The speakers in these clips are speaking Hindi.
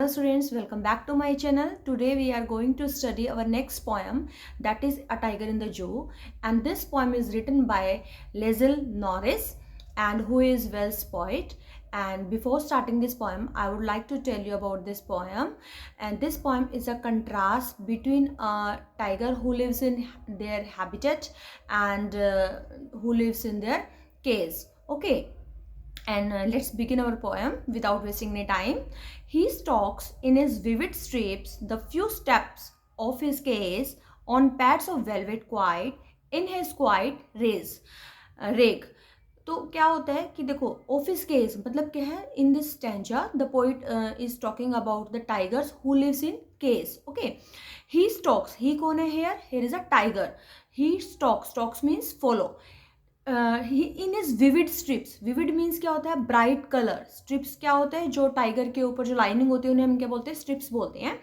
Hello students, welcome back to my channel. Today we are going to study our next poem, that is A Tiger in the Zoo, and this poem is written by Leslie Norris and who is Welsh poet. And before starting this poem, I would like to tell you about this poem. And this poem is a contrast between a tiger who lives in their habitat and who lives in their cage. Okay, and let's begin our poem without wasting any time. He stalks in his vivid stripes the few steps of his case on pads of velvet quiet in his quiet rag. तो क्या होता है कि देखो ऑफिस केस मतलब क्या है, in this stanza the poet is talking about the tigers who lives in caves. Okay, he stalks, he कौन है here is a tiger. He stalks means follow. He in is vivid stripes. Vivid means क्या होता है, ब्राइट कलर. स्ट्रिप्स क्या होता है, जो टाइगर के ऊपर जो लाइनिंग होती है उन्हें हम क्या बोलते हैं, स्ट्रिप्स बोलते हैं.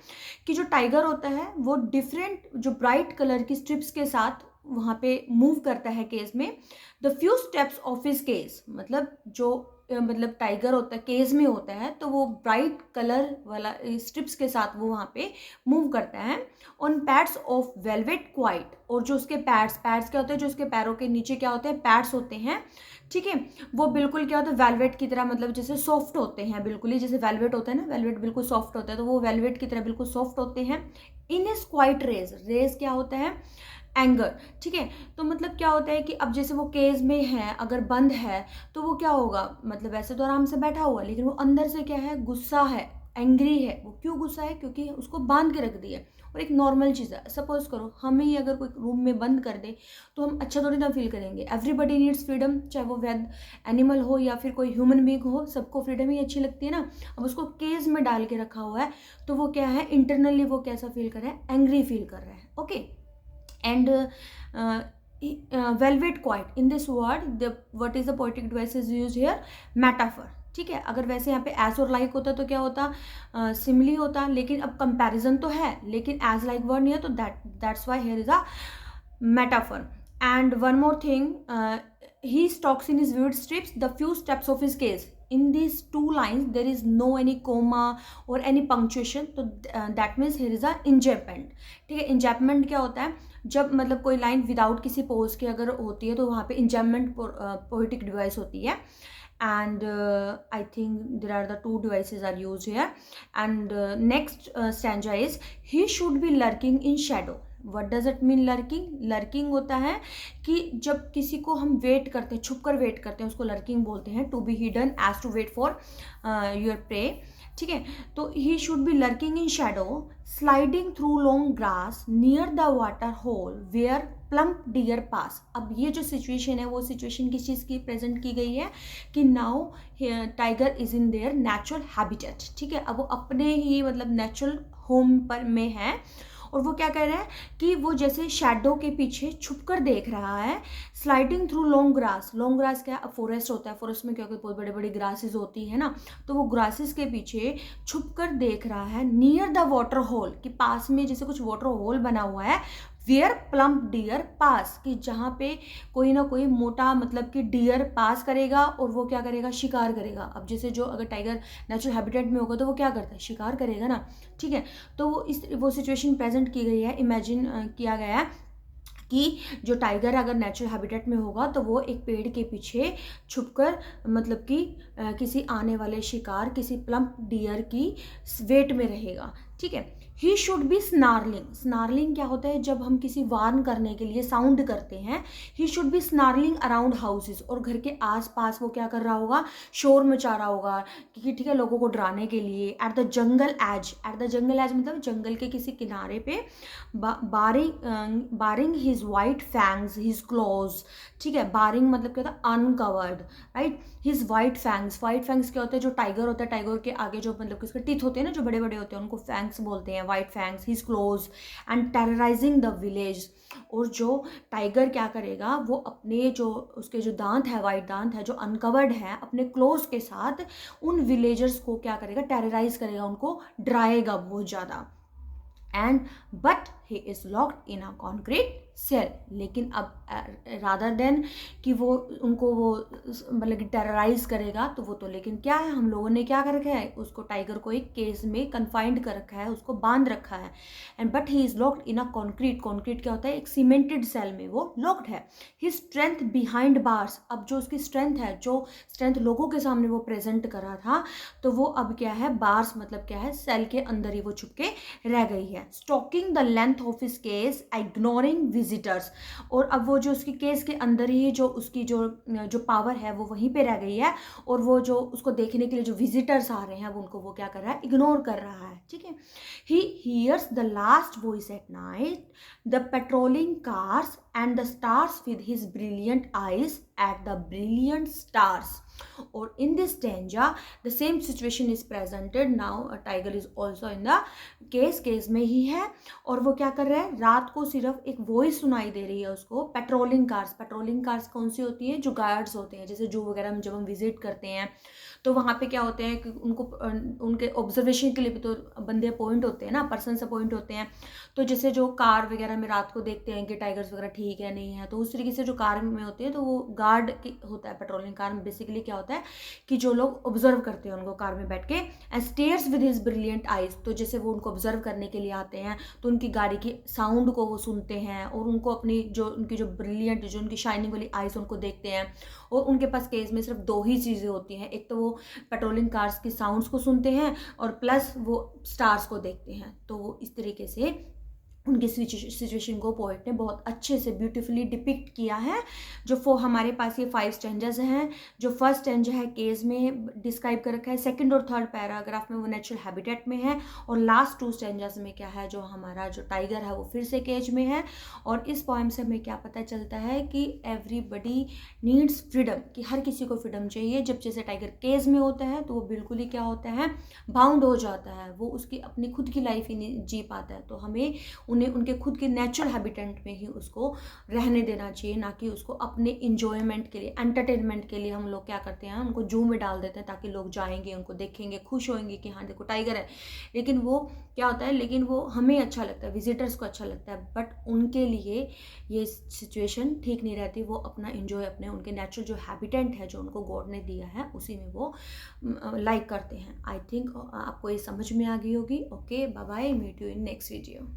कि जो टाइगर होता है वो डिफरेंट जो ब्राइट कलर की स्ट्रिप्स के साथ वहाँ पे मूव करता है केस में. The few steps of his case मतलब जो मतलब टाइगर होता है केज में होता है तो वो ब्राइट कलर वाला स्ट्रिप्स के साथ वो वहाँ पे मूव करता है on pads of velvet quite. और जो उसके पैड्स क्या होते हैं, जो उसके पैरों के नीचे क्या होते हैं, पैड्स होते हैं. ठीक है, वो बिल्कुल क्या होता है, वेलवेट की तरह, मतलब जैसे सॉफ्ट होते हैं बिल्कुल ही, जैसे वेलवेट होता है ना, वेलवेट बिल्कुल सॉफ्ट होता है, तो वो वेलवेट की तरह बिल्कुल सॉफ्ट होते हैं. इन इज क्वाइट रेज क्या होता है, एंगर. ठीक है, तो मतलब क्या होता है कि अब जैसे वो केज में है, अगर बंद है तो वो क्या होगा, मतलब वैसे तो आराम से बैठा हुआ लेकिन वो अंदर से क्या है, गुस्सा है, एंग्री है. वो क्यों गुस्सा है, क्योंकि उसको बांध के रख दिया. और एक नॉर्मल चीज़ है, सपोज करो हमें ही अगर कोई रूम में बंद कर दे तो हम अच्छा थोड़ी ना फील करेंगे. एवरीबडी नीड्स फ्रीडम, चाहे वो वेद एनिमल हो या फिर कोई ह्यूमन बीइंग हो, सबको फ्रीडम ही अच्छी लगती है ना. अब उसको केज में डाल के रखा हुआ है तो वो क्या है, इंटरनली वो कैसा फील कर रहा है, एंग्री फील कर रहा है. Okay, and velvet quiet. In this word, what is the poetic device is used here, metaphor. ठीक है, अगर वैसे यहाँ पे एज और लाइक होता तो क्या होता, सिमिली होता, लेकिन अब कंपैरिजन तो है लेकिन एज लाइक वर्ड नहीं है, तो that's why here is a metaphor. And one more thing, he stalks in his vivid strips the few steps of his case. In these two lines there is no any comma or any punctuation, तो that means here is a enjambment. ठीक है, enjambment क्या होता है, जब मतलब कोई लाइन विदाउट किसी पोज के अगर होती है तो वहाँ पे enjambment पोएटिक डिवाइस होती है. And I think there are the two devices are used here. And next stanza is he should be lurking in shadow. What does it mean, lurking? Lurking होता है कि जब किसी को हम वेट करते हैं, छुप कर वेट करते हैं, उसको लर्किंग बोलते हैं. To be hidden as to wait for your prey. ठीक है, तो he should be lurking in shadow sliding through long grass near the water hole where plump deer pass. अब ये जो सिचुएशन है वो सिचुएशन किस चीज़ की प्रेजेंट की गई है कि now tiger is in their natural habitat. ठीक है, अब वो अपने ही मतलब नेचुरल होम पर में है और वो क्या कह रहा है कि वो जैसे शैडो के पीछे छुपकर देख रहा है. Sliding through long grass. Long grass क्या है, फॉरेस्ट होता है, फॉरेस्ट में क्या होता है, बहुत बड़े बड़े ग्रासेस होती है ना, तो वो ग्रासेस के पीछे छुपकर देख रहा है. नियर द वाटर होल, कि पास में जैसे कुछ वाटर होल बना हुआ है. वेयर प्लम्प डियर पास, कि जहाँ पे कोई ना कोई मोटा मतलब कि डियर पास करेगा और वो क्या करेगा, शिकार करेगा. अब जैसे जो अगर टाइगर नेचुरल हैबिटेट में होगा तो वो क्या करता है, शिकार करेगा ना. ठीक है, तो वो सिचुएशन प्रेजेंट की गई है, इमेजिन किया गया है कि जो टाइगर अगर नेचुरल हैबिटेट में होगा तो वो एक पेड़ के पीछे छुपकर मतलब कि किसी आने वाले शिकार, किसी प्लम्प डियर की वेट में रहेगा. ठीक है, ही शुड बी स्नार्लिंग. स्नार्लिंग क्या होता है, जब हम किसी वार्न करने के लिए साउंड करते हैं. ही should B snarling around houses, और घर के आसपास वो क्या कर रहा होगा, शोर मचा रहा होगा क्योंकि ठीक है लोगों को डराने के लिए. At the jungle edge. At the jungle edge मतलब जंगल के किसी किनारे पे baring his white fangs his claws. ठीक है, बारिंग मतलब क्या होता है, uncovered, right. His white fangs. White fangs क्या होता है, जो टाइगर होता है, टाइगर के आगे जो मतलब कि उसके टीथ होते हैं ना, जो बड़े बड़े होते हैं, उनको फैंग्स बोलते हैं, white fangs. His close and terrorising the village. और जो टाइगर क्या करेगा, वो अपने जो उसके जो दांत है, वाइट दांत है जो अनकवर्ड है, अपने क्लोज के साथ उन विलेजर्स को क्या करेगा, टेरराइज करेगा, उनको डराएगा बहुत ज़्यादा. And but he is locked in a concrete cell. लेकिन अब रादर देन कि वो उनको वो मतलब कि टेरराइज करेगा, तो वो तो लेकिन क्या है, हम लोगों ने क्या कर रखा है, उसको टाइगर को एक केस में कन्फाइंड कर रखा है, उसको बांध रखा है। And but he is locked in a concrete, concrete क्या होता है, एक सीमेंटेड सेल में वो लॉक्ड है। हिज स्ट्रेंथ बिहाइंड बार्स, अब जो उसकी स्ट्रेंथ है, जो स्ट्रेंथ लोगों के सामने वो प्रेजेंट करा था, तो वो अब क्या है, बार्स मतलब क्या है, सेल के अंदर ही वो छुपके रह गई है। Stalking the length of his case, ignoring visitors, और अब वो जो उसकी केस के अंदर ही जो उसकी जो पावर है वो वहीं पे रह गई है, और वो जो उसको देखने के लिए जो विजिटर्स आ रहे हैं अब उनको वो क्या कर रहा है, इग्नोर कर रहा है। ठीक है। He hears the last voice at night, the patrolling cars and the stars with his brilliant eyes at the brilliant stars. और in this danger the same situation is presented now, a tiger is also in the case में ही है, और वो क्या कर रहा है, रात को सिर्फ एक वॉइस सुनाई दे रही है उसको। पेट्रोलिंग कार्स कौन सी होती हैं, जो गार्ड्स होते हैं, जैसे जू वगैरह में जब हम विजिट करते हैं तो वहाँ पे क्या होते हैं कि उनको उनके ऑब्जर्वेशन के लिए भी तो बंदे अपॉइंट होते हैं ना, पर्सन अपॉइंट होते हैं। तो जैसे जो कार वगैरह में रात को देखते हैं कि टाइगर्स वगैरह ठीक है नहीं है, तो उस तरीके से जो कार में होते हैं तो वो गार्ड होता है। पेट्रोलिंग कार में बेसिकली क्या होता है कि जो लोग ऑब्जर्व करते हैं उनको कार में बैठ के, and stairs with his brilliant eyes, तो जैसे वो उनको ऑब्जर्व करने के लिए आते हैं तो उनकी गाड़ी की साउंड को वो सुनते हैं, और उनको अपनी जो उनकी जो ब्रिलियंट जो उनकी शाइनिंग वाली आइज उनको देखते हैं। और उनके पास केस में सिर्फ दो ही चीज़ें होती हैं, एक तो वो पेट्रोलिंग कार्स की साउंड्स को सुनते हैं, और प्लस वो स्टार्स को देखते हैं। तो वो इस तरीके से उनकी सिचुएशन को पोएट ने बहुत अच्छे से ब्यूटीफुली डिपिक्ट किया है। जो हमारे पास ये 5 स्टेंजर्स हैं। जो फर्स्ट स्टेंजर है केस में डिस्क्राइब कर रखा है, सेकंड और थर्ड पैराग्राफ में वो नेचुरल हैबिटेट में है, और लास्ट 2 स्टेंजर्स में क्या है, जो हमारा जो टाइगर है वो फिर से केज में है। और इस पोएम से हमें क्या पता चलता है कि एवरीबडी नीड्स फ्रीडम, कि हर किसी को फ्रीडम चाहिए। जब जैसे टाइगर केज में होता है तो वो बिल्कुल ही क्या होता है, बाउंड हो जाता है, वो उसकी अपनी खुद की लाइफ ही नहीं जी पाता है। तो हमें उन्हें उनके खुद के नेचुरल हैबिटेट में ही उसको रहने देना चाहिए, ना कि उसको अपने इंजॉयमेंट के लिए, एंटरटेनमेंट के लिए हम लोग क्या करते हैं, उनको जू में डाल देते हैं ताकि लोग जाएंगे, उनको देखेंगे, खुश होंगे कि हाँ देखो टाइगर है। लेकिन वो क्या होता है, लेकिन वो हमें अच्छा लगता है, विजिटर्स को अच्छा लगता है, बट उनके लिए ये सिचुएशन ठीक नहीं रहती। वो अपना इंजॉय अपने उनके नेचुरल जो हैबिटेट है, जो उनको गॉड ने दिया है, उसी में वो लाइक करते हैं। आई थिंक आपको ये समझ में आ गई होगी। Okay, bye bye, meet you in next video.